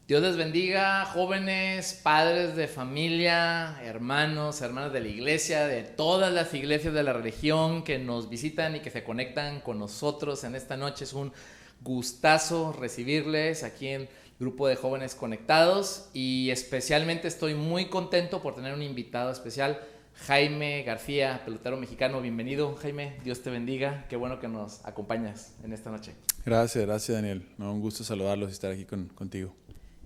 Dios les bendiga, jóvenes, padres de familia, hermanos, hermanas de la iglesia, de todas las iglesias de la religión que nos visitan y que se conectan con nosotros en esta noche. Es un gustazo recibirles aquí en el grupo de jóvenes conectados y especialmente estoy muy contento por tener un invitado especial, Jaime García, pelotero mexicano. Bienvenido, Jaime, Dios te bendiga, qué bueno que nos acompañas en esta noche. Gracias Daniel, un gusto saludarlos y estar aquí contigo.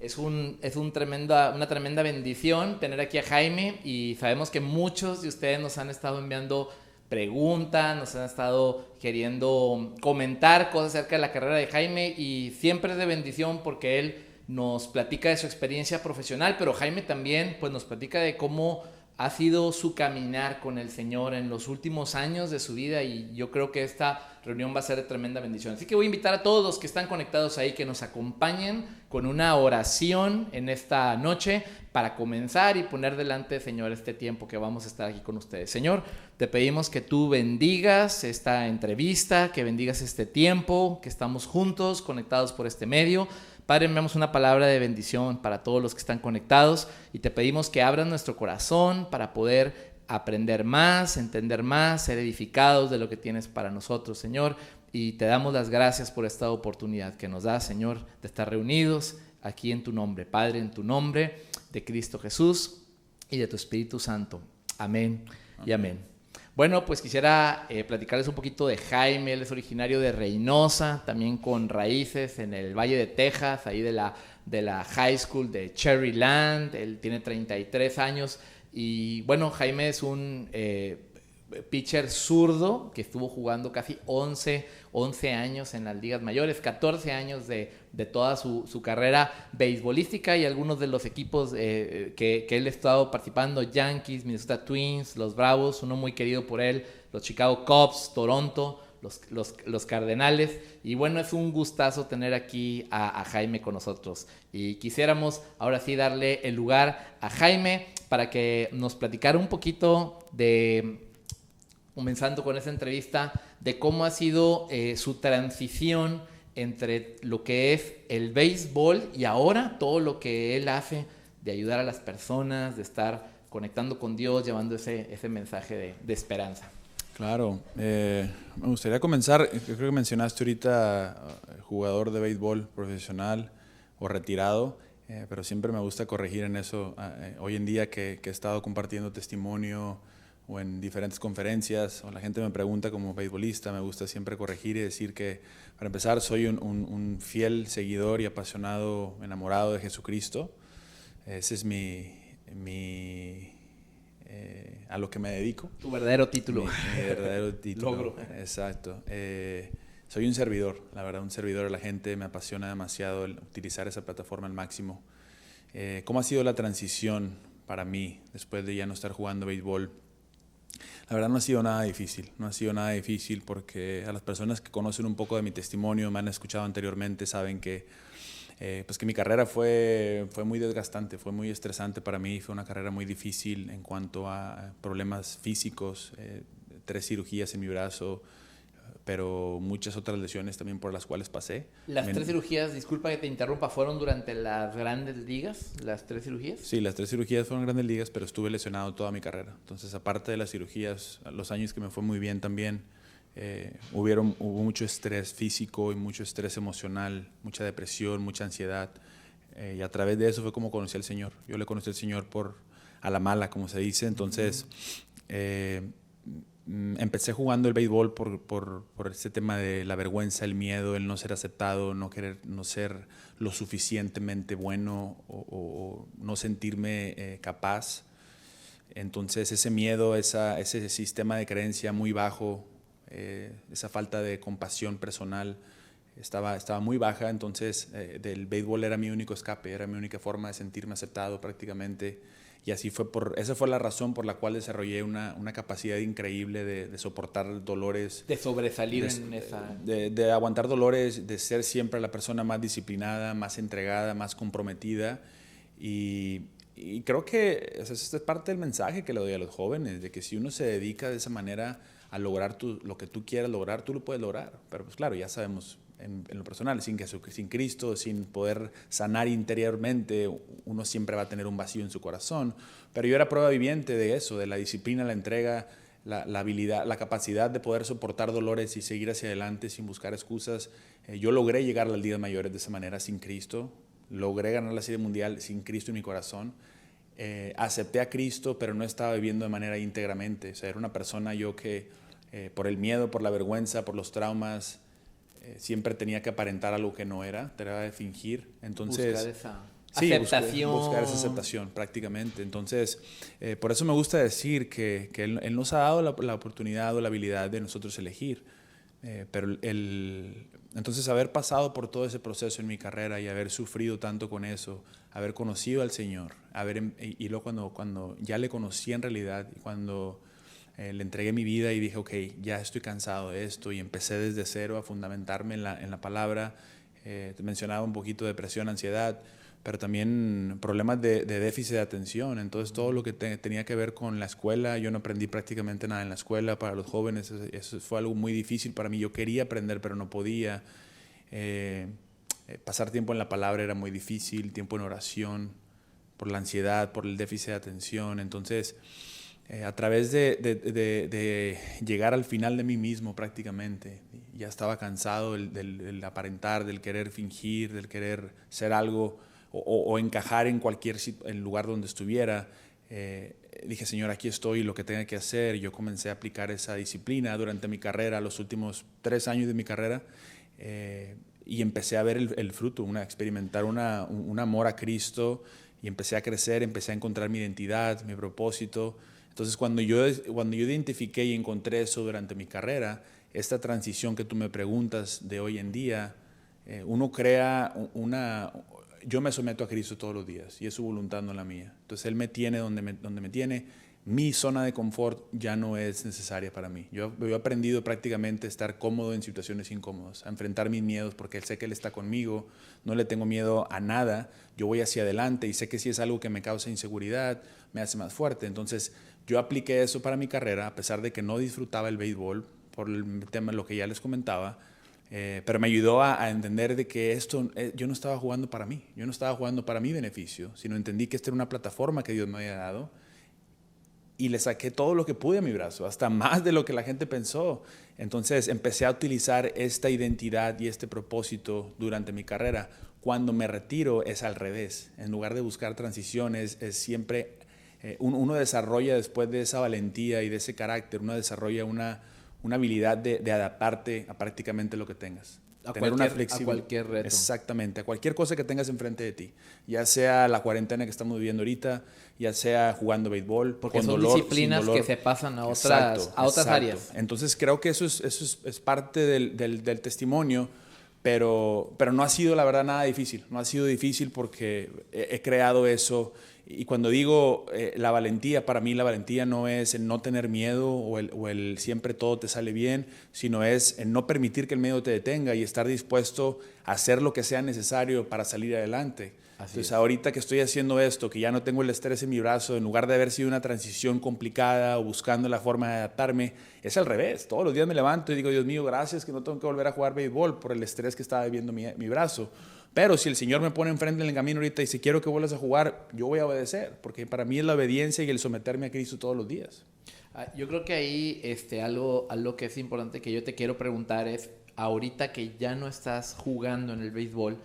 Es una tremenda bendición tener aquí a Jaime y sabemos que muchos de ustedes nos han estado enviando preguntas, nos han estado queriendo comentar cosas acerca de la carrera de Jaime y siempre es de bendición porque él nos platica de su experiencia profesional, pero Jaime también pues, nos platica de cómo ha sido su caminar con el Señor en los últimos años de su vida y yo creo que esta reunión va a ser de tremenda bendición. Así que voy a invitar a todos los que están conectados ahí que nos acompañen con una oración en esta noche para comenzar y poner delante, Señor, este tiempo que vamos a estar aquí con ustedes. Señor, te pedimos que tú bendigas esta entrevista, que bendigas este tiempo, que estamos juntos, conectados por este medio. Padre, enviamos una palabra de bendición para todos los que están conectados y te pedimos que abras nuestro corazón para poder aprender más, entender más, ser edificados de lo que tienes para nosotros, Señor. Y te damos las gracias por esta oportunidad que nos da, Señor, de estar reunidos aquí en tu nombre. Padre, en tu nombre, de Cristo Jesús y de tu Espíritu Santo. Amén y amén. Bueno, pues quisiera platicarles un poquito de Jaime. Él es originario de Reynosa, también con raíces en el Valle de Texas, ahí de la High School de Cherryland. Él tiene 33 años y bueno, Jaime es un pitcher zurdo que estuvo jugando casi 11 años en las ligas mayores, 14 años de toda su carrera beisbolística y algunos de los equipos que él ha estado participando, Yankees, Minnesota Twins, los Bravos, uno muy querido por él, los Chicago Cubs, Toronto, los Cardenales. Y bueno, es un gustazo tener aquí a Jaime con nosotros. Y quisiéramos ahora sí darle el lugar a Jaime para que nos platicara un poquito comenzando con esa entrevista, de cómo ha sido su transición entre lo que es el béisbol y ahora todo lo que él hace de ayudar a las personas, de estar conectando con Dios, llevando ese mensaje de esperanza. Claro, me gustaría comenzar, creo que mencionaste ahorita jugador de béisbol profesional o retirado, pero siempre me gusta corregir en eso. Hoy en día que he estado compartiendo testimonio o en diferentes conferencias, o la gente me pregunta como beisbolista, me gusta siempre corregir y decir que, para empezar, soy un fiel seguidor y apasionado, enamorado de Jesucristo. Ese es a lo que me dedico. Tu verdadero título. Mi verdadero título. Logro. Exacto. Soy un servidor, la verdad, un servidor de la gente. Me apasiona demasiado el utilizar esa plataforma al máximo. ¿Cómo ha sido la transición para mí después de ya no estar jugando béisbol? La verdad no ha sido nada difícil porque a las personas que conocen un poco de mi testimonio, me han escuchado anteriormente, saben que pues que mi carrera fue muy desgastante, fue muy estresante para mí, fue una carrera muy difícil en cuanto a problemas físicos, 3 cirugías en mi brazo, pero muchas otras lesiones también por las cuales pasé. Las 3 cirugías, disculpa que te interrumpa, ¿fueron durante las grandes ligas? ¿Las 3 cirugías? Sí, las 3 cirugías fueron grandes ligas, pero estuve lesionado toda mi carrera. Entonces, aparte de las cirugías, los años que me fue muy bien también, hubo mucho estrés físico y mucho estrés emocional, mucha depresión, mucha ansiedad. Y a través de eso fue como conocí al Señor. Yo le conocí al Señor a la mala, como se dice. Entonces, empecé jugando el béisbol por ese tema de la vergüenza, el miedo, el no ser aceptado, no ser lo suficientemente bueno o no sentirme capaz. Entonces ese miedo, ese sistema de creencia muy bajo, esa falta de compasión personal estaba muy baja. Entonces del béisbol era mi único escape, era mi única forma de sentirme aceptado prácticamente. Y esa fue la razón por la cual desarrollé una capacidad increíble de soportar dolores. De sobresalir en esa... De aguantar dolores, de ser siempre la persona más disciplinada, más entregada, más comprometida. Y creo que esa es parte del mensaje que le doy a los jóvenes, de que si uno se dedica de esa manera a lograr lo que tú quieras lograr, tú lo puedes lograr. Pero pues claro, ya sabemos, en lo personal, sin Cristo, sin poder sanar interiormente, uno siempre va a tener un vacío en su corazón. Pero yo era prueba viviente de eso, de la disciplina, la entrega, la habilidad, la capacidad de poder soportar dolores y seguir hacia adelante sin buscar excusas. Yo logré llegar a las ligas mayores de esa manera sin Cristo. Logré ganar la Serie Mundial sin Cristo en mi corazón. Acepté a Cristo, pero no estaba viviendo de manera íntegramente. O sea, era una persona yo que por el miedo, por la vergüenza, por los traumas, siempre tenía que aparentar algo que no era, trataba de fingir. Entonces, buscar esa aceptación. aceptación. Buscar esa aceptación prácticamente. Entonces, por eso me gusta decir que él nos ha dado la oportunidad o la habilidad de nosotros elegir. Pero entonces haber pasado por todo ese proceso en mi carrera y haber sufrido tanto con eso, haber conocido al Señor, y luego cuando ya le conocí en realidad, y cuando le entregué mi vida y dije, ok, ya estoy cansado de esto, y empecé desde cero a fundamentarme en la palabra. Te mencionaba un poquito de depresión, ansiedad, pero también problemas de déficit de atención. Entonces todo lo que tenía que ver con la escuela, yo no aprendí prácticamente nada en la escuela. Para los jóvenes eso fue algo muy difícil para mí. Yo quería aprender, pero no podía. Pasar tiempo en la palabra era muy difícil, tiempo en oración, por la ansiedad, por el déficit de atención. Entonces, a través de llegar al final de mí mismo prácticamente, ya estaba cansado del aparentar, del querer fingir, del querer ser algo o encajar en cualquier lugar donde estuviera. Dije, Señor, aquí estoy, lo que tenga que hacer. Yo comencé a aplicar esa disciplina durante mi carrera, los últimos 3 años de mi carrera, y empecé a ver el fruto, experimentar un amor a Cristo, y empecé a crecer, empecé a encontrar mi identidad, mi propósito. Entonces, cuando yo identifiqué y encontré eso durante mi carrera, esta transición que tú me preguntas de hoy en día, uno crea yo me someto a Cristo todos los días y es su voluntad, no la mía. Entonces Él me tiene donde me tiene. Mi zona de confort ya no es necesaria para mí. Yo he aprendido prácticamente a estar cómodo en situaciones incómodas, a enfrentar mis miedos porque sé que Él está conmigo, no le tengo miedo a nada, yo voy hacia adelante y sé que si es algo que me causa inseguridad, me hace más fuerte. Entonces yo apliqué eso para mi carrera, a pesar de que no disfrutaba el béisbol por el tema, lo que ya les comentaba. Pero me ayudó a entender de que yo no estaba jugando para mí, yo no estaba jugando para mi beneficio, sino entendí que esta era una plataforma que Dios me había dado y le saqué todo lo que pude a mi brazo, hasta más de lo que la gente pensó. Entonces empecé a utilizar esta identidad y este propósito durante mi carrera. Cuando me retiro es al revés, en lugar de buscar transiciones, es siempre uno desarrolla después de esa valentía y de ese carácter, uno desarrolla una habilidad de adaptarte a prácticamente lo que tengas. A cualquier reto. Exactamente, a cualquier cosa que tengas enfrente de ti. Ya sea la cuarentena que estamos viviendo ahorita, ya sea jugando béisbol, porque con son dolor, disciplinas sin dolor. que se pasan a otras áreas. Entonces creo que eso es parte del testimonio, pero no ha sido la verdad nada difícil. No ha sido difícil porque he creado eso. Y cuando digo la valentía, para mí la valentía no es el no tener miedo o el siempre todo te sale bien, sino es el no permitir que el miedo te detenga y estar dispuesto a hacer lo que sea necesario para salir adelante. Entonces ahorita que estoy haciendo esto, que ya no tengo el estrés en mi brazo, en lugar de haber sido una transición complicada o buscando la forma de adaptarme, es al revés. Todos los días me levanto y digo, Dios mío, gracias que no tengo que volver a jugar béisbol por el estrés que estaba viviendo mi brazo. Pero si el Señor me pone enfrente en el camino ahorita y dice, quiero que vuelvas a jugar, yo voy a obedecer, porque para mí es la obediencia y el someterme a Cristo todos los días. Yo creo que ahí algo que es importante que yo te quiero preguntar es, ahorita que ya no estás jugando en el béisbol,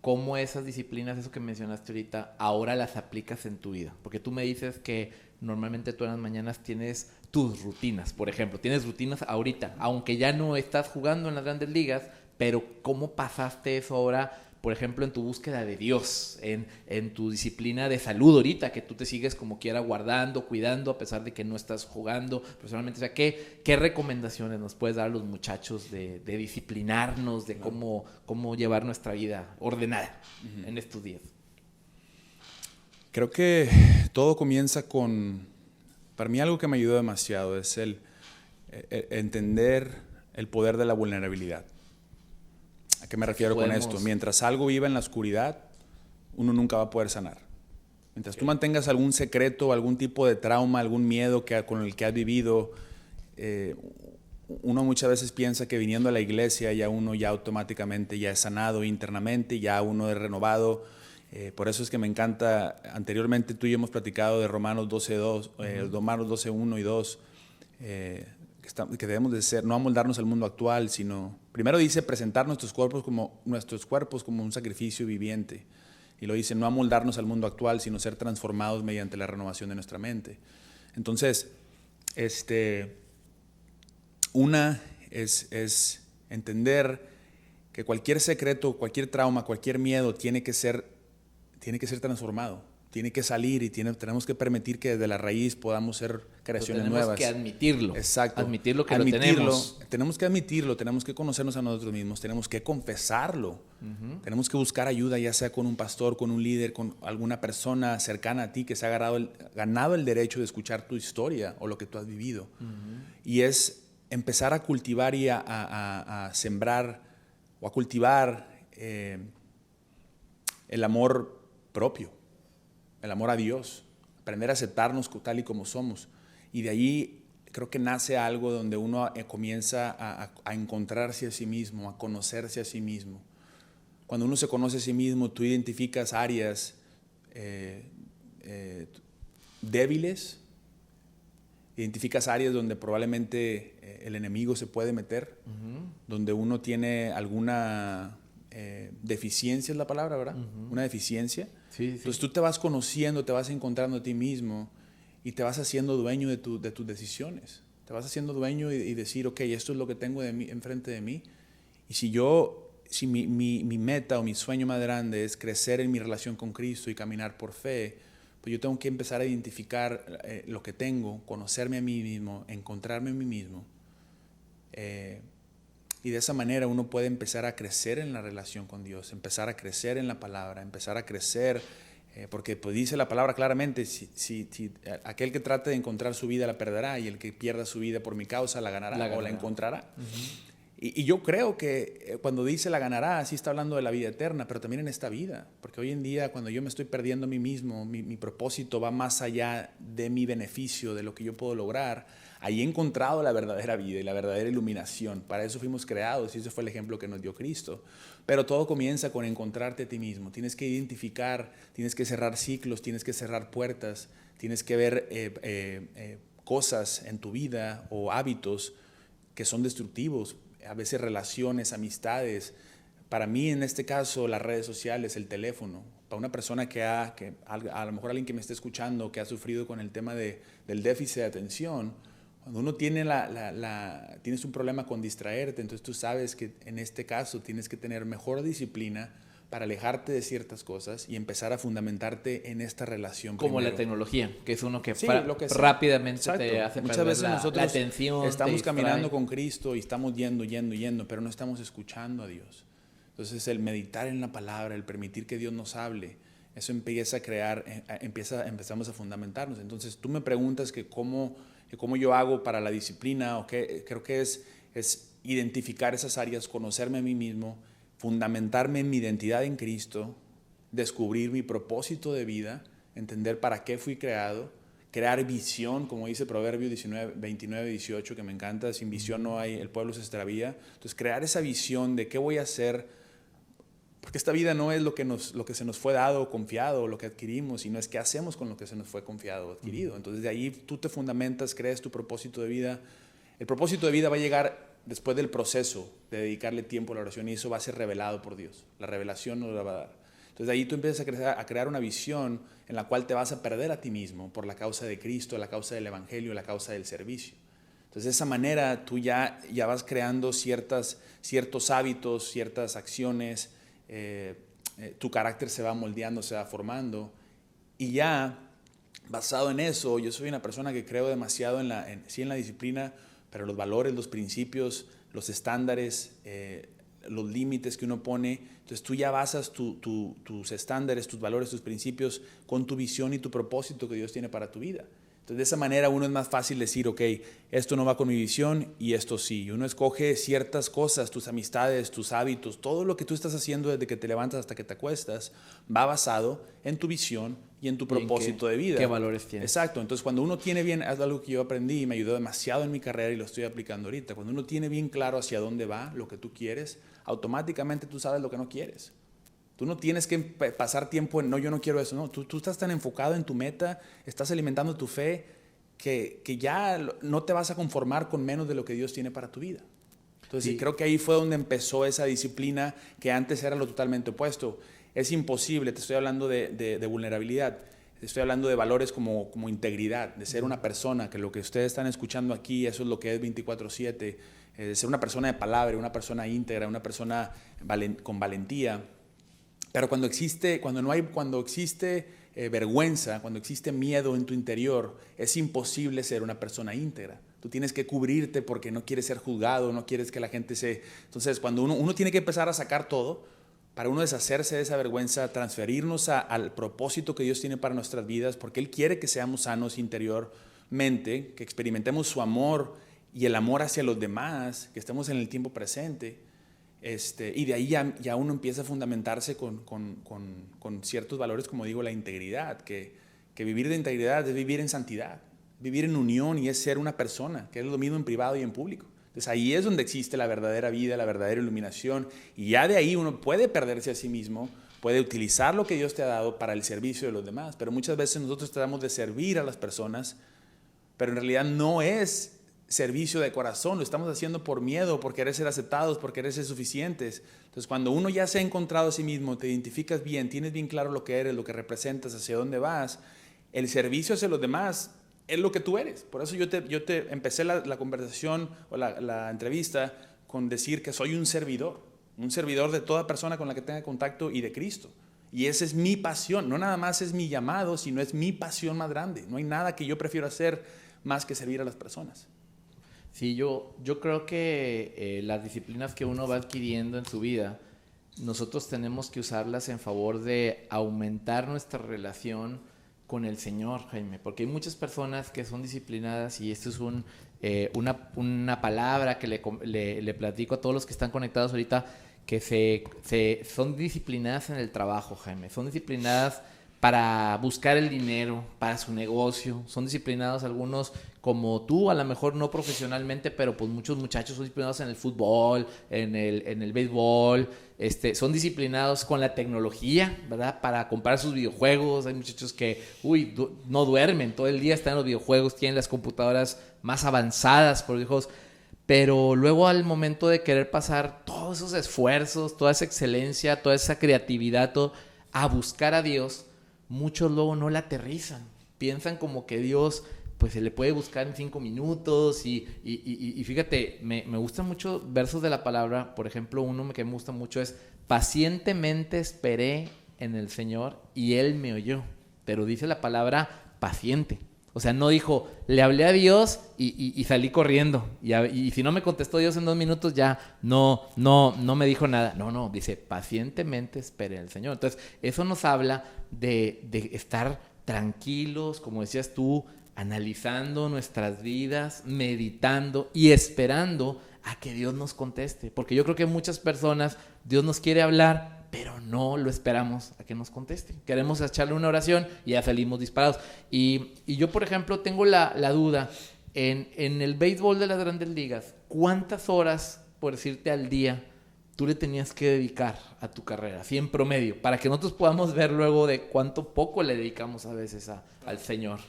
¿cómo esas disciplinas, eso que mencionaste ahorita, ahora las aplicas en tu vida? Porque tú me dices que normalmente tú en las mañanas tienes tus rutinas, por ejemplo, tienes rutinas ahorita, aunque ya no estás jugando en las grandes ligas, pero ¿cómo pasaste eso ahora, por ejemplo, en tu búsqueda de Dios, en tu disciplina de salud ahorita, que tú te sigues como quiera guardando, cuidando, a pesar de que no estás jugando personalmente? O sea, ¿qué recomendaciones nos puedes dar a los muchachos de disciplinarnos, de cómo llevar nuestra vida ordenada en estos días? Creo que todo comienza para mí algo que me ayudó demasiado es el entender el poder de la vulnerabilidad. ¿A qué me refiero con esto? Mientras algo viva en la oscuridad, uno nunca va a poder sanar. Mientras tú mantengas algún secreto, algún tipo de trauma, algún miedo con el que has vivido, uno muchas veces piensa que viniendo a la iglesia ya uno ya automáticamente ya es sanado internamente, ya uno es renovado. Por eso es que me encanta, anteriormente tú y yo hemos platicado de Romanos 12:2, Romanos 12:1 y 2, que debemos de ser, no amoldarnos al mundo actual, sino, primero dice presentar nuestros cuerpos como un sacrificio viviente. Y lo dice, no amoldarnos al mundo actual, sino ser transformados mediante la renovación de nuestra mente. Entonces, una es entender que cualquier secreto, cualquier trauma, cualquier miedo tiene que ser transformado, tiene que salir y tenemos que permitir que desde la raíz podamos ser creaciones nuevas. Tenemos que admitirlo. Exacto. Admitirlo que lo tenemos. Tenemos que admitirlo, tenemos que conocernos a nosotros mismos, tenemos que confesarlo. Tenemos que buscar ayuda, ya sea con un pastor, con un líder, con alguna persona cercana a ti que se ha ganado el derecho de escuchar tu historia o lo que tú has vivido. Y es empezar a cultivar y a sembrar o a cultivar el amor propio, el amor a Dios, aprender a aceptarnos tal y como somos. Y de ahí creo que nace algo donde uno comienza a encontrarse a sí mismo, a conocerse a sí mismo. Cuando uno se conoce a sí mismo, tú identificas áreas débiles, identificas áreas donde probablemente el enemigo se puede meter, donde uno tiene alguna deficiencia, es la palabra, ¿verdad? Una deficiencia. Sí. Entonces tú te vas conociendo, te vas encontrando a ti mismo y te vas haciendo dueño de tus decisiones. Te vas haciendo dueño y decir, ok, esto es lo que tengo enfrente de mí. Y si mi meta o mi sueño más grande es crecer en mi relación con Cristo y caminar por fe, pues yo tengo que empezar a identificar lo que tengo, conocerme a mí mismo, encontrarme a mí mismo. Y de esa manera uno puede empezar a crecer en la relación con Dios, empezar a crecer en la palabra, empezar a crecer, porque pues dice la palabra claramente, si aquel que trate de encontrar su vida la perderá y el que pierda su vida por mi causa la ganará o la encontrará. Y yo creo que cuando dice la ganará, sí está hablando de la vida eterna, pero también en esta vida, porque hoy en día cuando yo me estoy perdiendo a mí mismo, mi propósito va más allá de mi beneficio, de lo que yo puedo lograr. Ahí he encontrado la verdadera vida y la verdadera iluminación. Para eso fuimos creados y ese fue el ejemplo que nos dio Cristo. Pero todo comienza con encontrarte a ti mismo. Tienes que identificar, tienes que cerrar ciclos, tienes que cerrar puertas, tienes que ver cosas en tu vida o hábitos que son destructivos. A veces relaciones, amistades. Para mí, en este caso, las redes sociales, el teléfono. Para una persona que a lo mejor alguien que me esté escuchando, que ha sufrido con el tema del déficit de atención, cuando uno tienes un problema con distraerte, entonces tú sabes que en este caso tienes que tener mejor disciplina para alejarte de ciertas cosas y empezar a fundamentarte en esta relación. Como primero. la tecnología, que es uno que, lo que rápidamente Exacto. te hace Muchas perder veces nosotros la atención. Estamos caminando con Cristo y estamos yendo, pero no estamos escuchando a Dios. Entonces el meditar en la palabra, el permitir que Dios nos hable, eso empieza a crear, empezamos a fundamentarnos. Entonces tú me preguntas que cómo yo hago para la disciplina, creo que es identificar esas áreas, conocerme a mí mismo, fundamentarme en mi identidad en Cristo, descubrir mi propósito de vida, entender para qué fui creado, crear visión, como dice Proverbios 29-18, que me encanta, sin visión no hay, el pueblo se extravía. Entonces crear esa visión de qué voy a hacer, porque esta vida no es lo que se nos fue dado o confiado, o lo que adquirimos, sino es qué hacemos con lo que se nos fue confiado o adquirido. Entonces de ahí tú te fundamentas, creas tu propósito de vida. El propósito de vida va a llegar después del proceso de dedicarle tiempo a la oración y eso va a ser revelado por Dios. La revelación nos la va a dar. Entonces de ahí tú empiezas a crear una visión en la cual te vas a perder a ti mismo por la causa de Cristo, la causa del Evangelio, la causa del servicio. Entonces de esa manera tú ya vas creando ciertos hábitos, ciertas acciones, tu carácter se va moldeando, se va formando y ya basado en eso, yo soy una persona que creo demasiado en la disciplina, pero los valores, los principios, los estándares, los límites que uno pone. Entonces tú ya basas tus estándares, tus valores, tus principios con tu visión y tu propósito que Dios tiene para tu vida. Entonces de esa manera uno es más fácil decir, ok, esto no va con mi visión y esto sí. Y uno escoge ciertas cosas, tus amistades, tus hábitos, todo lo que tú estás haciendo desde que te levantas hasta que te acuestas, va basado en tu visión y en tu propósito de vida. ¿Qué valores tienes? Exacto. Entonces, cuando uno tiene bien, es algo que yo aprendí y me ayudó demasiado en mi carrera y lo estoy aplicando ahorita. Cuando uno tiene bien claro hacia dónde va, lo que tú quieres, automáticamente tú sabes lo que no quieres. Tú no tienes que pasar tiempo en, no, yo no quiero eso. No, tú estás tan enfocado en tu meta, estás alimentando tu fe, que ya no te vas a conformar con menos de lo que Dios tiene para tu vida. Entonces, sí, creo que ahí fue donde empezó esa disciplina que antes era lo totalmente opuesto. Es imposible, te estoy hablando de vulnerabilidad, te estoy hablando de valores como integridad, de ser una persona, que lo que ustedes están escuchando aquí, eso es lo que es 24/7, de ser una persona de palabra, una persona íntegra, una persona con valentía. Pero cuando existe vergüenza, cuando existe miedo en tu interior, es imposible ser una persona íntegra. Tú tienes que cubrirte porque no quieres ser juzgado, no quieres que la gente se... Entonces, cuando uno tiene que empezar a sacar todo, para uno deshacerse de esa vergüenza, transferirnos al propósito que Dios tiene para nuestras vidas, porque Él quiere que seamos sanos interiormente, que experimentemos su amor y el amor hacia los demás, que estemos en el tiempo presente. Y de ahí ya uno empieza a fundamentarse con ciertos valores, como digo, la integridad, que vivir de integridad es vivir en santidad, vivir en unión y es ser una persona, que es lo mismo en privado y en público. Entonces ahí es donde existe la verdadera vida, la verdadera iluminación, y ya de ahí uno puede perderse a sí mismo, puede utilizar lo que Dios te ha dado para el servicio de los demás, pero muchas veces nosotros tratamos de servir a las personas, pero en realidad no es servicio de corazón, lo estamos haciendo por miedo, por querer ser aceptados, por querer ser suficientes. Entonces, cuando uno ya se ha encontrado a sí mismo, te identificas bien, tienes bien claro lo que eres, lo que representas, hacia dónde vas, el servicio hacia los demás es lo que tú eres. Por eso yo te empecé la conversación o la entrevista con decir que soy un servidor de toda persona con la que tenga contacto y de Cristo. Y esa es mi pasión, no nada más es mi llamado, sino es mi pasión más grande. No hay nada que yo prefiero hacer más que servir a las personas. Sí, yo creo que las disciplinas que uno va adquiriendo en su vida, nosotros tenemos que usarlas en favor de aumentar nuestra relación con el Señor, Jaime, porque hay muchas personas que son disciplinadas y esto es una palabra que le platico a todos los que están conectados ahorita, que son disciplinadas en el trabajo, Jaime, son disciplinadas para buscar el dinero, para su negocio, son disciplinados algunos como tú, a lo mejor no profesionalmente, pero pues muchos muchachos son disciplinados en el fútbol, en el béisbol, son disciplinados con la tecnología, ¿verdad? Para comprar sus videojuegos. Hay muchachos que, no duermen, todo el día están en los videojuegos, tienen las computadoras más avanzadas, por hijos, pero luego al momento de querer pasar todos esos esfuerzos, toda esa excelencia, toda esa creatividad, todo, a buscar a Dios, muchos luego no la aterrizan. Piensan como que Dios pues se le puede buscar en 5 minutos y fíjate, me gustan mucho versos de la palabra. Por ejemplo, uno que me gusta mucho es: pacientemente esperé en el Señor y Él me oyó. Pero dice la palabra paciente. O sea, no dijo, le hablé a Dios y salí corriendo. Y si no me contestó Dios en 2 minutos, ya no me dijo nada. No, dice, pacientemente esperé en el Señor. Entonces, eso nos habla de estar tranquilos, como decías tú, analizando nuestras vidas, meditando y esperando a que Dios nos conteste. Porque yo creo que muchas personas, Dios nos quiere hablar, pero no lo esperamos a que nos conteste. Queremos echarle una oración y ya salimos disparados. Y yo, por ejemplo, tengo la duda, en el béisbol de las Grandes Ligas, ¿cuántas horas, por decirte, al día tú le tenías que dedicar a tu carrera, así en promedio, para que nosotros podamos ver luego de cuánto poco le dedicamos a veces al Señor?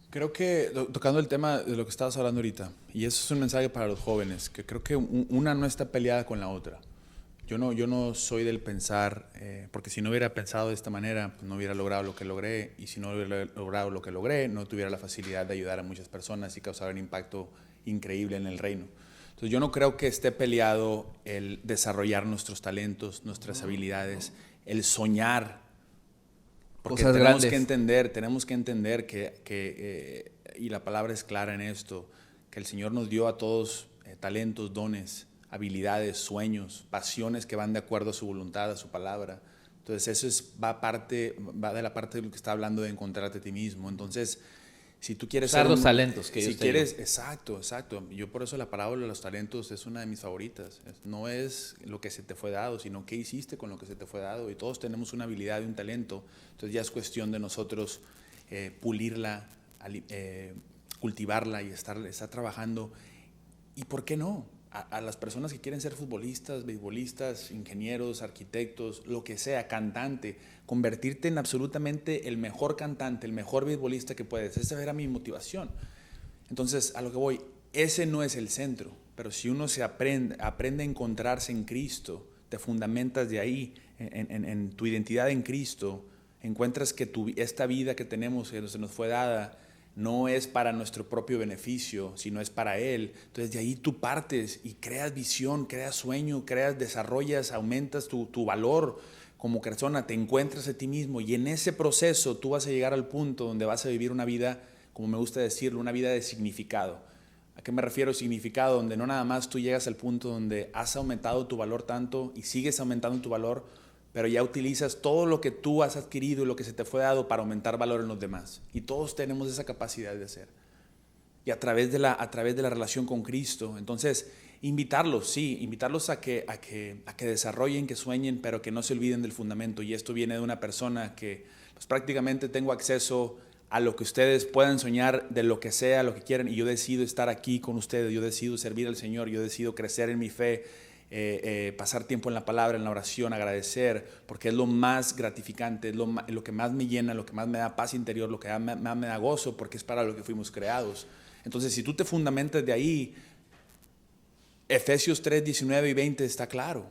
Creo que, tocando el tema de lo que estabas hablando ahorita, y eso es un mensaje para los jóvenes, que creo que una no está peleada con la otra. Yo no soy del pensar, porque si no hubiera pensado de esta manera, pues no hubiera logrado lo que logré, y si no hubiera logrado lo que logré, no tuviera la facilidad de ayudar a muchas personas y causar un impacto increíble en el reino. Entonces yo no creo que esté peleado el desarrollar nuestros talentos, nuestras habilidades, el soñar. Porque Cosas tenemos grandes. que entender que y la palabra es clara en esto, que el Señor nos dio a todos talentos, dones, habilidades, sueños, pasiones que van de acuerdo a su voluntad, a su palabra. Entonces eso va de la parte de lo que está hablando de encontrarte a ti mismo. Entonces, Si tú quieres usar los talentos que si quieres, exacto. Yo por eso la parábola de los talentos es una de mis favoritas. No es lo que se te fue dado, sino qué hiciste con lo que se te fue dado. Y todos tenemos una habilidad y un talento. Entonces ya es cuestión de nosotros pulirla, cultivarla y estar trabajando. ¿Y por qué no? A las personas que quieren ser futbolistas, beisbolistas, ingenieros, arquitectos, lo que sea, cantante, convertirte en absolutamente el mejor cantante, el mejor beisbolista que puedes. Esa era mi motivación. Entonces, a lo que voy, ese no es el centro, pero si uno aprende a encontrarse en Cristo, te fundamentas de ahí, en tu identidad en Cristo, encuentras que esta vida que tenemos, que se nos fue dada, no es para nuestro propio beneficio, sino es para Él. Entonces de ahí tú partes y creas visión, creas sueño, desarrollas, aumentas tu valor como persona, te encuentras a ti mismo y en ese proceso tú vas a llegar al punto donde vas a vivir una vida, como me gusta decirlo, una vida de significado. ¿A qué me refiero significado? Donde no nada más tú llegas al punto donde has aumentado tu valor tanto y sigues aumentando tu valor, pero ya utilizas todo lo que tú has adquirido y lo que se te fue dado para aumentar valor en los demás. Y todos tenemos esa capacidad de hacer. Y a través de la relación con Cristo. Entonces, invitarlos a que desarrollen, que sueñen, pero que no se olviden del fundamento. Y esto viene de una persona que pues, prácticamente tengo acceso a lo que ustedes puedan soñar, de lo que sea, lo que quieran. Y yo decido estar aquí con ustedes, yo decido servir al Señor, yo decido crecer en mi fe, pasar tiempo en la palabra, en la oración, agradecer, porque es lo más gratificante, es lo que más me llena, lo que más me da paz interior, lo que más me da gozo, porque es para lo que fuimos creados. Entonces, si tú te fundamentas de ahí, Efesios 3, 19 y 20 está claro.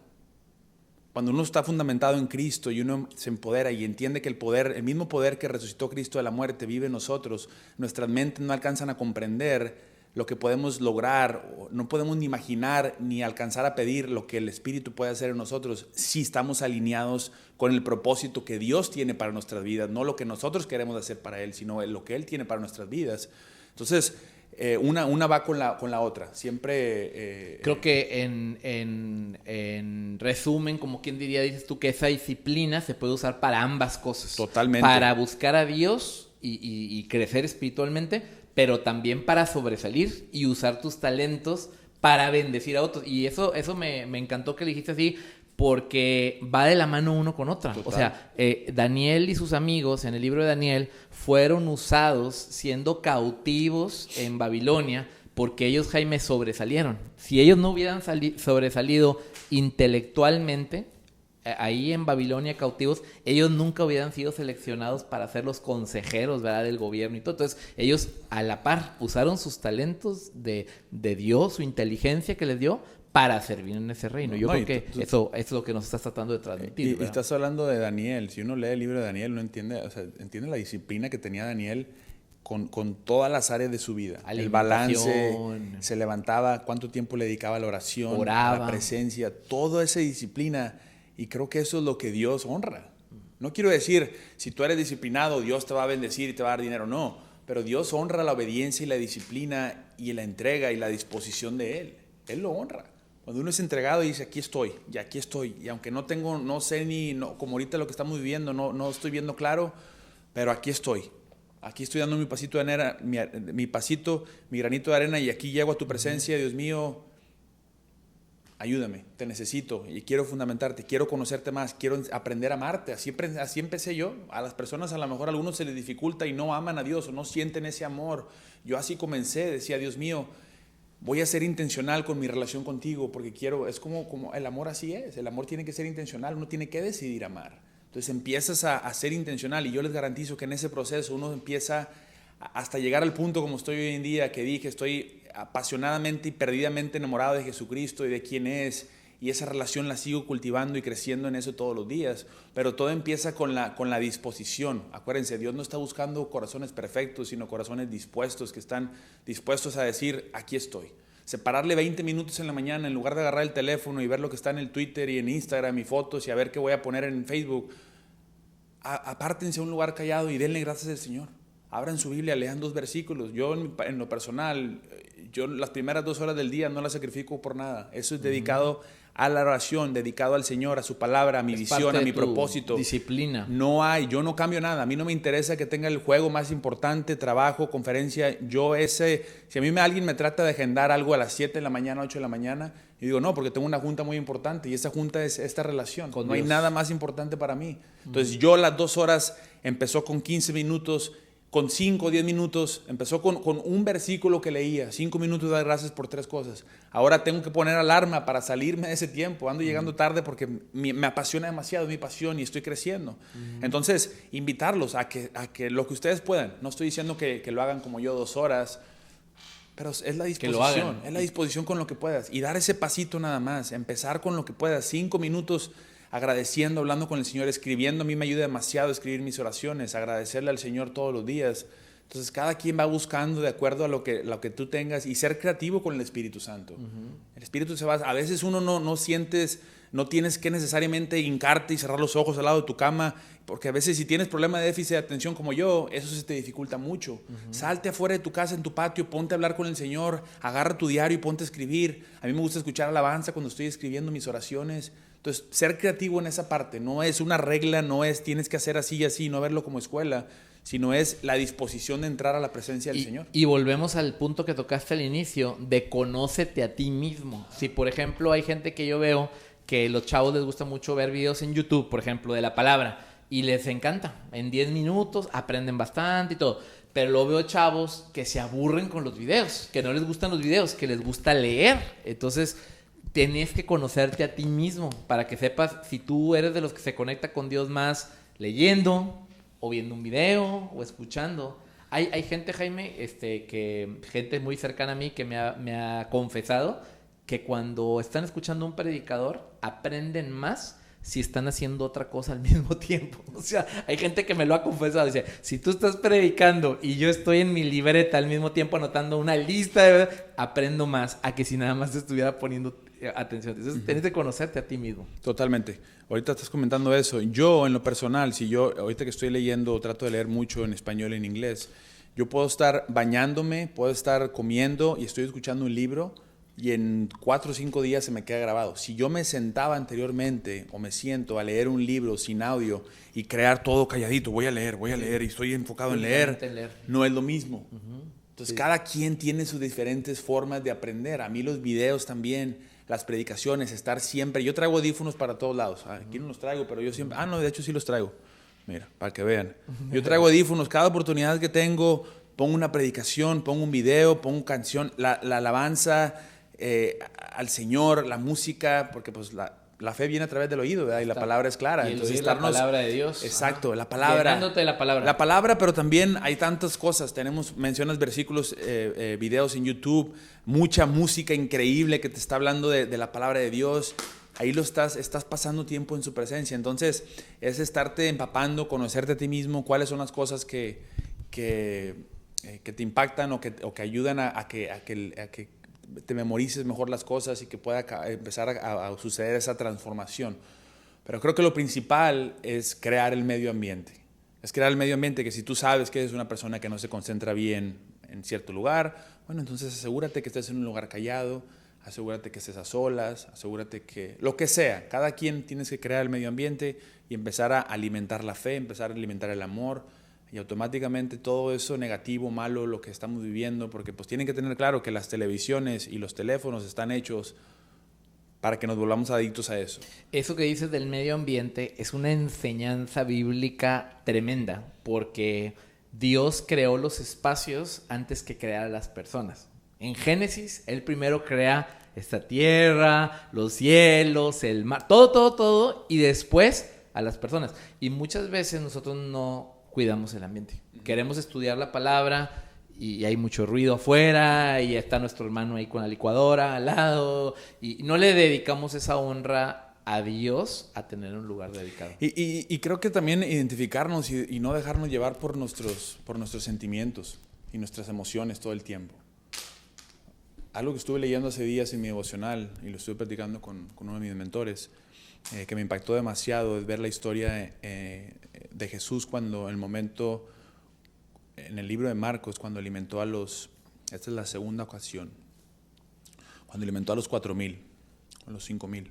Cuando uno está fundamentado en Cristo y uno se empodera y entiende que el mismo poder que resucitó Cristo de la muerte vive en nosotros, nuestras mentes no alcanzan a comprender lo que podemos lograr, no podemos ni imaginar ni alcanzar a pedir lo que el Espíritu puede hacer en nosotros si estamos alineados con el propósito que Dios tiene para nuestras vidas, no lo que nosotros queremos hacer para Él, sino lo que Él tiene para nuestras vidas. Entonces, una va con la otra. Siempre... Creo que en resumen, como quien diría, dices tú que esa disciplina se puede usar para ambas cosas. Totalmente. Para buscar a Dios y crecer espiritualmente, pero también para sobresalir y usar tus talentos para bendecir a otros. Y eso me encantó que dijiste así, porque va de la mano uno con otra. Total. O sea, Daniel y sus amigos en el libro de Daniel fueron usados siendo cautivos en Babilonia porque ellos, Jaime, sobresalieron. Si ellos no hubieran sobresalido intelectualmente, ahí en Babilonia cautivos, ellos nunca hubieran sido seleccionados para ser los consejeros, ¿verdad?, del gobierno y todo. Entonces, ellos a la par usaron sus talentos de Dios, su inteligencia que les dio, para servir en ese reino. Yo creo que eso es lo que nos estás tratando de transmitir. Y estás hablando de Daniel. Si uno lee el libro de Daniel, uno entiende la disciplina que tenía Daniel con todas las áreas de su vida. El balance, se levantaba, cuánto tiempo le dedicaba a la oración, oraba, a la presencia, toda esa disciplina. Y creo que eso es lo que Dios honra. No quiero decir, si tú eres disciplinado, Dios te va a bendecir y te va a dar dinero. No, pero Dios honra la obediencia y la disciplina y la entrega y la disposición de Él. Él lo honra. Cuando uno es entregado y dice, aquí estoy. Y aunque no sé como ahorita lo que estamos viviendo, no estoy viendo claro, pero aquí estoy. Aquí estoy dando mi pasito de arena, mi granito de arena, y aquí llego a tu presencia, Dios mío. Ayúdame, te necesito y quiero fundamentarte, quiero conocerte más, quiero aprender a amarte. Así empecé yo. A las personas a lo mejor a algunos se les dificulta y no aman a Dios o no sienten ese amor. Yo así comencé, decía, Dios mío, voy a ser intencional con mi relación contigo porque quiero, es como el amor así es. El amor tiene que ser intencional, uno tiene que decidir amar. Entonces empiezas a ser intencional y yo les garantizo que en ese proceso uno empieza hasta llegar al punto como estoy hoy en día, que dije, estoy apasionadamente y perdidamente enamorado de Jesucristo y de quién es, y esa relación la sigo cultivando y creciendo en eso todos los días, pero todo empieza con la disposición. Acuérdense, Dios no está buscando corazones perfectos, sino corazones dispuestos, que están dispuestos a decir, aquí estoy. Separarle 20 minutos en la mañana en lugar de agarrar el teléfono y ver lo que está en el Twitter y en Instagram y fotos y a ver qué voy a poner en Facebook. Apártense a un lugar callado y denle gracias al Señor. Abran su Biblia, lean 2 versículos. Yo en lo personal, las primeras 2 horas del día no las sacrifico por nada. Eso es dedicado a la oración, dedicado al Señor, a su palabra, a mi visión, a mi propósito. Disciplina. Yo no cambio nada. A mí no me interesa que tenga el juego más importante, trabajo, conferencia. Si a mí alguien me trata de agendar algo a las 7 de la mañana, 8 de la mañana, y digo, no, porque tengo una junta muy importante y esa junta es esta relación. No hay nada más importante para mí. Entonces yo las 2 horas empezó con 15 minutos, con 5 o 10 minutos, empezó con un versículo que leía, 5 minutos de dar gracias por 3 cosas. Ahora tengo que poner alarma para salirme de ese tiempo. Ando llegando tarde porque me apasiona demasiado, mi pasión, y estoy creciendo. Entonces, invitarlos a que lo que ustedes puedan. No estoy diciendo que lo hagan como yo 2 horas, pero es la disposición. Es la disposición con lo que puedas. Y dar ese pasito nada más. Empezar con lo que puedas. 5 minutos agradeciendo, hablando con el Señor, escribiendo. A mí me ayuda demasiado escribir mis oraciones, agradecerle al Señor todos los días. Entonces cada quien va buscando de acuerdo a lo que tú tengas y ser creativo con el Espíritu Santo. El Espíritu se va, a veces uno no sientes, no tienes que necesariamente hincarte y cerrar los ojos al lado de tu cama, porque a veces si tienes problema de déficit de atención como yo, eso se te dificulta mucho. Salte afuera de tu casa, en tu patio, ponte a hablar con el Señor, agarra tu diario y ponte a escribir. A mí me gusta escuchar alabanza cuando estoy escribiendo mis oraciones. Entonces, ser creativo en esa parte no es una regla, no es tienes que hacer así y así, no verlo como escuela, sino es la disposición de entrar a la presencia del Señor. Y volvemos al punto que tocaste al inicio, de conócete a ti mismo. Si, por ejemplo, hay gente que yo veo que los chavos les gusta mucho ver videos en YouTube, por ejemplo, de la palabra, y les encanta. En 10 minutos aprenden bastante y todo. Pero luego veo chavos que se aburren con los videos, que no les gustan los videos, que les gusta leer. Entonces, tienes que conocerte a ti mismo para que sepas si tú eres de los que se conecta con Dios más leyendo o viendo un video o escuchando. Hay gente, Jaime, gente muy cercana a mí que me ha confesado que cuando están escuchando un predicador aprenden más si están haciendo otra cosa al mismo tiempo. O sea, hay gente que me lo ha confesado. Dice, si tú estás predicando y yo estoy en mi libreta al mismo tiempo anotando una lista, aprendo más a que si nada más estuviera poniendo atención. Entonces, tienes que conocerte a ti mismo. Totalmente. Ahorita estás comentando eso. Yo, en lo personal, ahorita que estoy leyendo, trato de leer mucho en español y en inglés, yo puedo estar bañándome, puedo estar comiendo y estoy escuchando un libro y en 4 o 5 días se me queda grabado. Si yo me sentaba anteriormente o me siento a leer un libro sin audio y crear todo calladito, voy a leer y estoy enfocado en leer, no es lo mismo. Entonces, cada quien tiene sus diferentes formas de aprender. A mí los videos también, las predicaciones, estar siempre. Yo traigo audífonos para todos lados. Aquí no los traigo, pero yo siempre. No, de hecho sí los traigo. Mira, para que vean. Yo traigo audífonos. Cada oportunidad que tengo, pongo una predicación, pongo un video, pongo canción, la alabanza al Señor, la música, porque pues la fe viene a través del oído, ¿verdad? Y la palabra es clara. Y entonces, la palabra de Dios. Exacto, la palabra. Llenándote de la palabra. La palabra, pero también hay tantas cosas. Mencionas versículos, videos en YouTube, mucha música increíble que te está hablando de la palabra de Dios. Ahí estás pasando tiempo en su presencia. Entonces, es estarte empapando, conocerte a ti mismo, cuáles son las cosas que te impactan o que ayudan a que te memorices mejor las cosas y que pueda empezar a suceder esa transformación. Pero creo que lo principal es crear el medio ambiente. Es crear el medio ambiente que si tú sabes que eres una persona que no se concentra bien en cierto lugar, bueno, entonces asegúrate que estés en un lugar callado, asegúrate que estés a solas, asegúrate que lo que sea, cada quien tienes que crear el medio ambiente y empezar a alimentar la fe, empezar a alimentar el amor, y automáticamente todo eso negativo, malo, lo que estamos viviendo, porque pues tienen que tener claro que las televisiones y los teléfonos están hechos para que nos volvamos adictos a eso. Eso que dices del medio ambiente es una enseñanza bíblica tremenda, porque Dios creó los espacios antes que crear a las personas. En Génesis, Él primero crea esta tierra, los cielos, el mar, todo, y después a las personas. Y muchas veces nosotros no cuidamos el ambiente. Queremos estudiar la palabra y hay mucho ruido afuera y está nuestro hermano ahí con la licuadora al lado y no le dedicamos esa honra a Dios a tener un lugar dedicado. Y creo que también identificarnos y no dejarnos llevar por nuestros sentimientos y nuestras emociones todo el tiempo. Algo que estuve leyendo hace días en mi devocional y lo estuve platicando con uno de mis mentores, que me impactó demasiado, es ver la historia de Jesús cuando el momento, en el libro de Marcos, cuando alimentó esta es la segunda ocasión, cuando alimentó a los 4,000. los 5,000.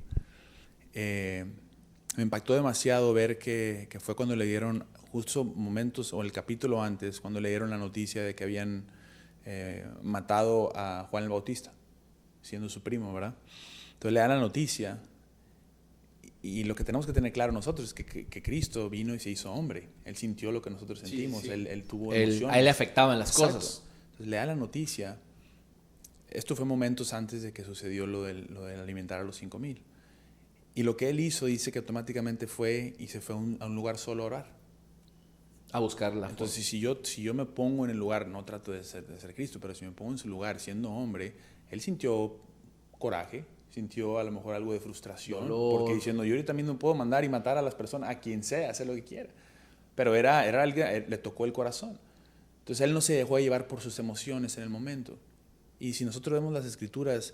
Me impactó demasiado ver que fue cuando le dieron, justo momentos, o el capítulo antes, cuando le dieron la noticia de que habían matado a Juan el Bautista, siendo su primo, ¿verdad? Entonces le dan la noticia, y lo que tenemos que tener claro nosotros es que Cristo vino y se hizo hombre. Él sintió lo que nosotros sentimos, sí. Él tuvo emociones. A él le afectaban las Exacto. cosas. Entonces le dan la noticia. Esto fue momentos antes de que sucedió lo del alimentar a los 5,000. Y lo que él hizo, dice que automáticamente fue y se fue a un lugar solo a orar. A buscarla. Entonces, si yo me pongo en el lugar, no trato de ser Cristo, pero si me pongo en su lugar siendo hombre, él sintió coraje, sintió a lo mejor algo de frustración, porque diciendo, yo ahorita mismo puedo mandar y matar a las personas, a quien sea, hacer lo que quiera. Pero era alguien, le tocó el corazón. Entonces, él no se dejó llevar por sus emociones en el momento. Y si nosotros vemos las Escrituras,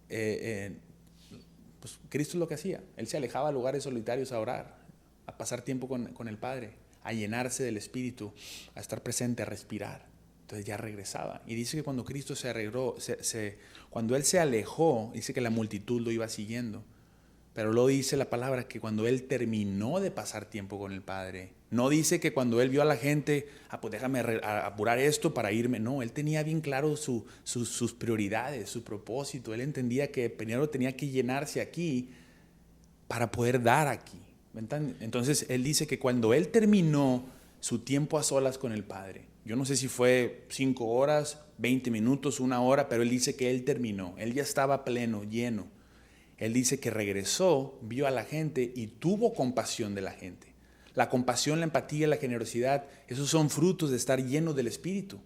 pues Cristo es lo que hacía. Él se alejaba a lugares solitarios a orar, a pasar tiempo con el Padre, a llenarse del Espíritu, a estar presente, a respirar. Entonces ya regresaba. Y dice que cuando Cristo cuando Él se alejó, dice que la multitud lo iba siguiendo. Pero luego dice la palabra que cuando Él terminó de pasar tiempo con el Padre, no dice que cuando Él vio a la gente, pues déjame apurar esto para irme. No, Él tenía bien claro sus prioridades, su propósito. Él entendía que primero tenía que llenarse aquí para poder dar aquí. Entonces Él dice que cuando Él terminó su tiempo a solas con el Padre, yo no sé si fue 5 horas, 20 minutos, 1 hora, pero Él dice que Él terminó. Él ya estaba pleno, lleno. Él dice que regresó, vio a la gente y tuvo compasión de la gente. La compasión, la empatía, la generosidad, esos son frutos de estar lleno del Espíritu.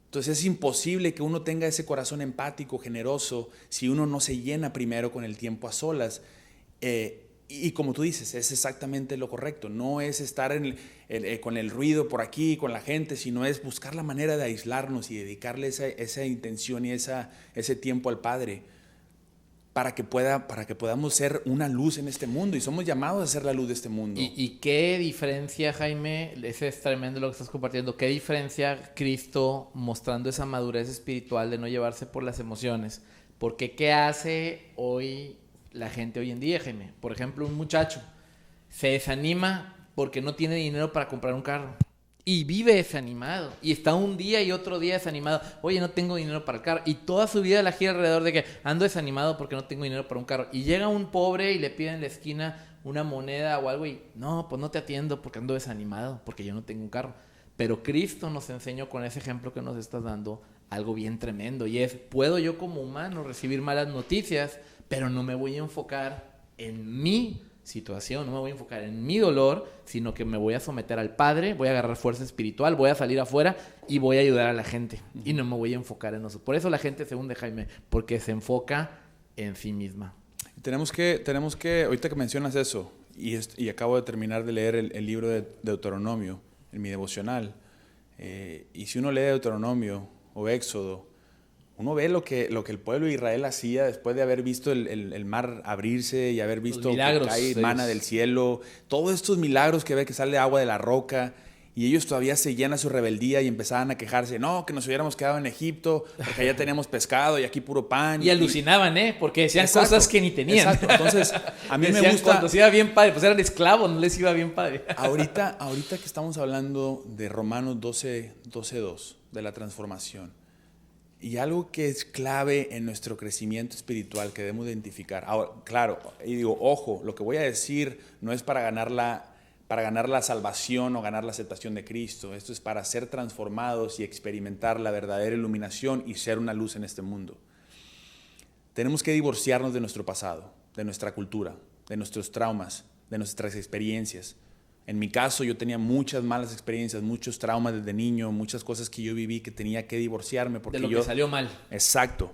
Entonces es imposible que uno tenga ese corazón empático, generoso, si uno no se llena primero con el tiempo a solas. Y como tú dices, es exactamente lo correcto. No es estar con el ruido por aquí, con la gente, sino es buscar la manera de aislarnos y dedicarle esa intención y ese tiempo al Padre. Para que podamos ser una luz en este mundo, y somos llamados a ser la luz de este mundo. ¿Y qué diferencia, Jaime? Ese es tremendo lo que estás compartiendo. ¿Qué diferencia Cristo mostrando esa madurez espiritual de no llevarse por las emociones? Porque ¿qué hace hoy la gente hoy en día, Jaime? Por ejemplo, un muchacho se desanima porque no tiene dinero para comprar un carro. Y vive desanimado. Y está un día y otro día desanimado. Oye, no tengo dinero para el carro. Y toda su vida la gira alrededor de que ando desanimado porque no tengo dinero para un carro. Y llega un pobre y le pide en la esquina una moneda o algo y no, pues no te atiendo porque ando desanimado, porque yo no tengo un carro. Pero Cristo nos enseñó con ese ejemplo que nos estás dando algo bien tremendo. Y es, puedo yo como humano recibir malas noticias, pero no me voy a enfocar en mí situación, no me voy a enfocar en mi dolor, sino que me voy a someter al Padre, voy a agarrar fuerza espiritual, voy a salir afuera y voy a ayudar a la gente. Y no me voy a enfocar en eso. Por eso la gente se hunde, Jaime, porque se enfoca en sí misma. Tenemos que ahorita que mencionas eso, y acabo de terminar de leer el libro de Deuteronomio, en mi devocional, y si uno lee Deuteronomio o Éxodo, uno ve lo que el pueblo de Israel hacía después de haber visto el mar abrirse y haber visto milagros, que cae mana del cielo. Todos estos milagros que ve que sale agua de la roca. Y ellos todavía seguían a su rebeldía y empezaban a quejarse. No, que nos hubiéramos quedado en Egipto porque allá teníamos pescado y aquí puro pan. Y alucinaban, porque decían cosas que ni tenían. Exacto. Entonces, a mí decían, me gusta... cuando se iba bien padre, pues eran esclavos, no les iba bien padre. Ahorita que estamos hablando de Romanos 12:2, de la transformación. Y algo que es clave en nuestro crecimiento espiritual que debemos identificar. Ahora, claro, y digo, ojo, lo que voy a decir no es para ganar la salvación o ganar la aceptación de Cristo. Esto es para ser transformados y experimentar la verdadera iluminación y ser una luz en este mundo. Tenemos que divorciarnos de nuestro pasado, de nuestra cultura, de nuestros traumas, de nuestras experiencias. En mi caso, yo tenía muchas malas experiencias, muchos traumas desde niño, muchas cosas que yo viví que tenía que divorciarme. Porque de lo que salió mal. Exacto.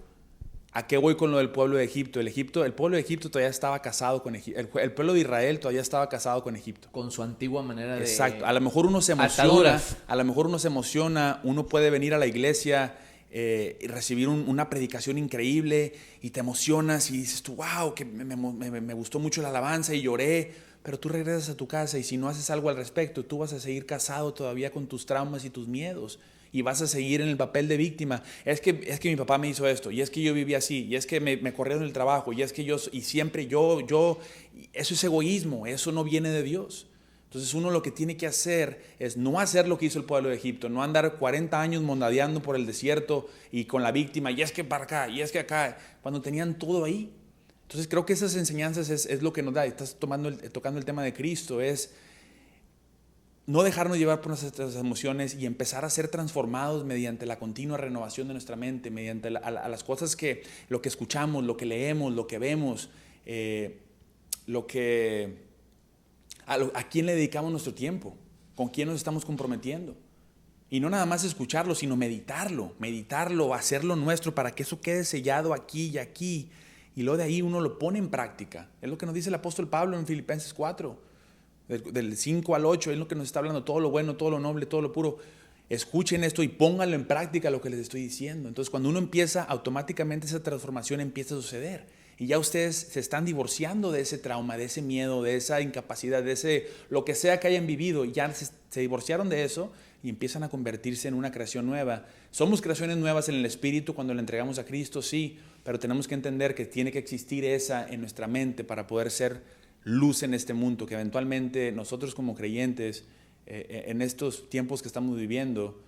¿A qué voy con lo del pueblo de Egipto? El pueblo de Egipto todavía estaba casado con Egipto. El pueblo de Israel todavía estaba casado con Egipto. Con su antigua manera de... Exacto. A lo mejor uno se emociona. Ataduras. A lo mejor uno se emociona. Uno puede venir a la iglesia recibir una predicación increíble y te emocionas y dices tú, wow, que me gustó mucho la alabanza y lloré, pero tú regresas a tu casa y si no haces algo al respecto, tú vas a seguir casado todavía con tus traumas y tus miedos y vas a seguir en el papel de víctima. Es que mi papá me hizo esto, y es que yo viví así, y es que me corrieron del trabajo, y es que siempre yo, eso es egoísmo, eso no viene de Dios. Entonces uno lo que tiene que hacer es no hacer lo que hizo el pueblo de Egipto, no andar 40 años mondadeando por el desierto y con la víctima, y es que para acá, y es que acá, cuando tenían todo ahí. Entonces creo que esas enseñanzas es lo que nos da. Estás tocando el tema de Cristo, es no dejarnos llevar por nuestras emociones y empezar a ser transformados mediante la continua renovación de nuestra mente, mediante a las cosas lo que escuchamos, lo que leemos, lo que vemos, a quién le dedicamos nuestro tiempo, con quién nos estamos comprometiendo. Y no nada más escucharlo, sino meditarlo, hacerlo nuestro para que eso quede sellado aquí y aquí. Y luego de ahí uno lo pone en práctica. Es lo que nos dice el apóstol Pablo en Filipenses 4, del 5 al 8, es lo que nos está hablando, todo lo bueno, todo lo noble, todo lo puro. Escuchen esto y pónganlo en práctica lo que les estoy diciendo. Entonces cuando uno empieza, automáticamente esa transformación empieza a suceder. Y ya ustedes se están divorciando de ese trauma, de ese miedo, de esa incapacidad, de ese lo que sea que hayan vivido. Ya se divorciaron de eso y empiezan a convertirse en una creación nueva. Somos creaciones nuevas en el Espíritu cuando le entregamos a Cristo, sí, pero tenemos que entender que tiene que existir esa en nuestra mente para poder ser luz en este mundo, que eventualmente nosotros como creyentes, en estos tiempos que estamos viviendo,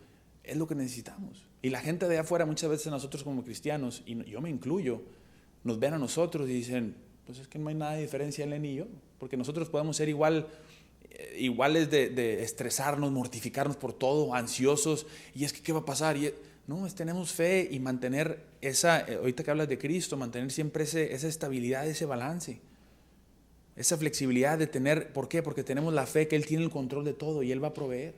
es lo que necesitamos. Y la gente de afuera, muchas veces nosotros como cristianos, y yo me incluyo, nos ven a nosotros y dicen, pues es que no hay nada de diferencia en él y yo, porque nosotros podemos ser iguales de estresarnos, mortificarnos por todo, ansiosos, y es que ¿qué va a pasar? No, tenemos fe y mantener ahorita que hablas de Cristo, mantener siempre esa estabilidad, ese balance, esa flexibilidad de tener, ¿por qué? Porque tenemos la fe que Él tiene el control de todo y Él va a proveer.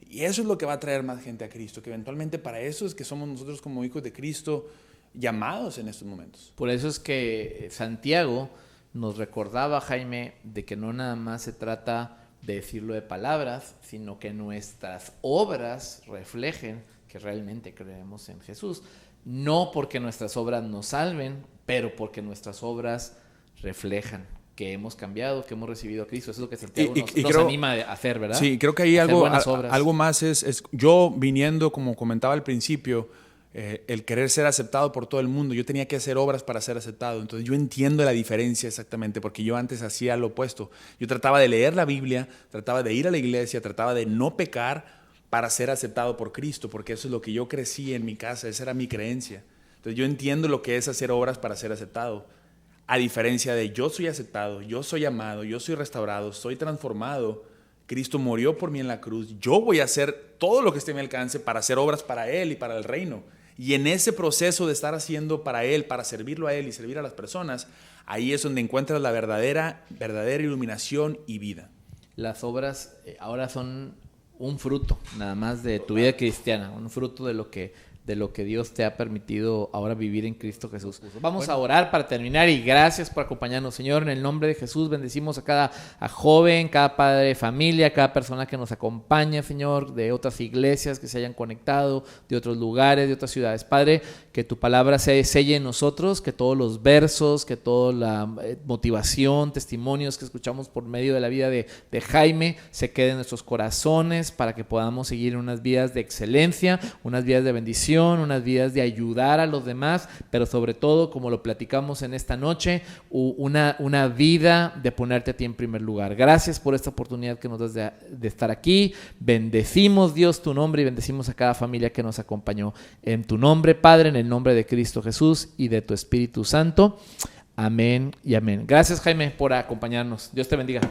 Y eso es lo que va a traer más gente a Cristo, que eventualmente para eso es que somos nosotros como hijos de Cristo llamados en estos momentos. Por eso es que Santiago nos recordaba, Jaime, de que no nada más se trata de decirlo de palabras, sino que nuestras obras reflejen que realmente creemos en Jesús. No porque nuestras obras nos salven, pero porque nuestras obras reflejan que hemos cambiado, que hemos recibido a Cristo. Eso es lo que Santiago nos anima a hacer, ¿verdad? Sí, creo que ahí algo más es yo viniendo, como comentaba al principio, el querer ser aceptado por todo el mundo. Yo tenía que hacer obras para ser aceptado. Entonces yo entiendo la diferencia exactamente, porque yo antes hacía lo opuesto. Yo trataba de leer la Biblia, trataba de ir a la iglesia, trataba de no pecar para ser aceptado por Cristo, porque eso es lo que yo crecí en mi casa, esa era mi creencia. Entonces yo entiendo lo que es hacer obras para ser aceptado, a diferencia de yo soy aceptado, yo soy amado, yo soy restaurado, soy transformado. Cristo murió por mí en la cruz. Yo voy a hacer todo lo que esté a mi alcance para hacer obras para Él y para el reino. Y en ese proceso de estar haciendo para Él, para servirlo a Él y servir a las personas, ahí es donde encuentras la verdadera iluminación y vida. Las obras ahora son un fruto nada más de tu vida cristiana, un fruto de lo que Dios te ha permitido ahora vivir en Cristo Jesús. Vamos a orar para terminar y gracias por acompañarnos, Señor. En el nombre de Jesús bendecimos a cada joven, cada padre de familia, cada persona que nos acompaña, Señor, de otras iglesias que se hayan conectado, de otros lugares, de otras ciudades. Padre, que tu palabra se selle en nosotros, que todos los versos, que toda la motivación, testimonios que escuchamos por medio de la vida de Jaime se queden en nuestros corazones para que podamos seguir unas vidas de excelencia, unas vidas de bendición, unas vidas de ayudar a los demás, pero sobre todo, como lo platicamos en esta noche, una vida de ponerte a ti en primer lugar. Gracias por esta oportunidad que nos das de estar aquí. Bendecimos, Dios, tu nombre y bendecimos a cada familia que nos acompañó. En tu nombre, Padre, en el nombre de Cristo Jesús y de tu Espíritu Santo. Amén y amén. Gracias, Jaime, por acompañarnos. Dios te bendiga.